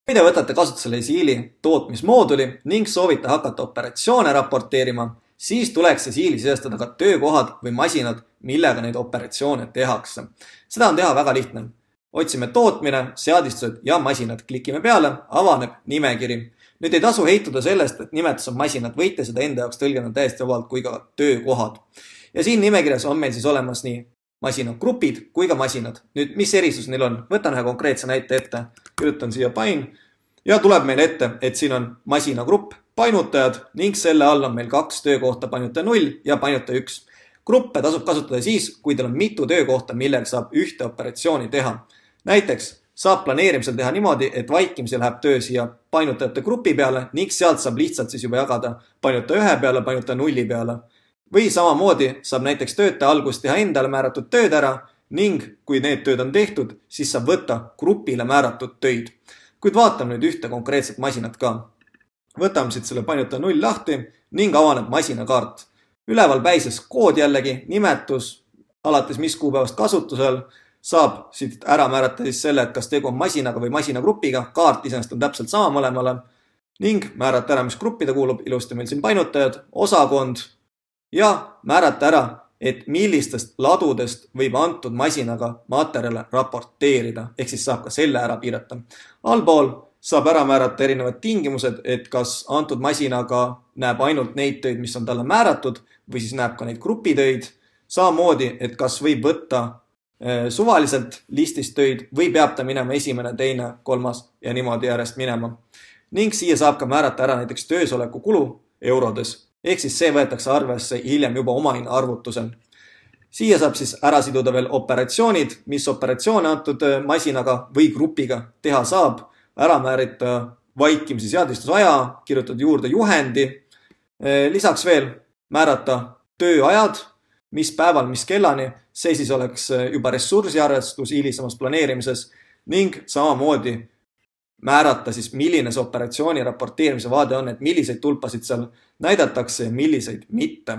Kui te võtate kasutusele Siili tootmismooduli ning soovite hakata operatsioone raporteerima, siis tuleks Siili sisestada ka töökohad või masinad, millega neid operatsioone tehakse. Seda on teha väga lihtne. Otsime tootmine, seadistused ja masinad. Klikime peale, avaneb nimekiri. Nüüd ei tasu heituda sellest, et nimetus on masinad, võite seda enda jaoks tõlgendada täiesti vabalt kui ka töökohad. Ja siin nimekirjas on meil siis olemas nii masinagrupid kui ka masinad. Nüüd, mis erisus neil on? Võtan ühe konkreetse näite ette, kirjutan siia pain ja tuleb meil ette, et siin on masinagrupp, painutajad ning selle all on meil 2 töökohta, painutaja 0 ja painutaja 1. Gruppe tasub kasutada siis, kui teil on mitu töökohta, millega saab ühte operatsiooni teha. Näiteks saab planeerimisel teha niimoodi, et vaikimisel läheb töö siia painutajate grupi peale ning sealt saab lihtsalt siis juba jagada painutaja 1 peale, painutaja 0 peale. Või samamoodi saab näiteks töötaja algust teha endale määratud tööd ära ning kui need tööd on tehtud, siis saab võtta grupile määratud töid. Kuid vaatame nüüd ühte konkreetset masinat ka. Võtame siit selle painutaja 0 lahti ning avaneb masinakaart. Üleval päises kood jällegi, nimetus, alates mis kuupäevast kasutusel, saab siit ära määrata siis selle, et kas tegu on masinaga või masinagrupiga, kaart iseenesest on täpselt sama mõlemale ning määrata ära, mis gruppi ta kuulub, ilusti meil siin painutajad, osakond ja määrata ära, et millistest ladudest võib antud masinaga materjale raporteerida, ehk siis saab ka selle ära piirata. Allpool saab ära määrata erinevad tingimused, et kas antud masinaga näeb ainult neid töid, mis on talle määratud või siis näeb ka neid grupitöid. Samamoodi, et kas võib võtta suvaliselt listist töid või peab ta minema esimene, teine, kolmas ja niimoodi järjest minema. Ning siia saab ka määrata ära näiteks töösoleku kulu eurodes. Ehk siis see võetakse arvesse hiljem juba omahinna arvutusel. Siia saab siis ära siduda veel operatsioonid, mis operatsioone antud masinaga või grupiga teha saab, ära määrita vaikimisi seadistusaja, kirjutada juurde juhendi, lisaks veel määrata tööajad, mis päeval, mis kellani, see siis oleks juba ressursiarvestus hilisemas planeerimises ning samamoodi määrata siis, milline see operatsiooni raporteerimise vaade on, et milliseid tulpasid seal näidatakse ja milliseid mitte.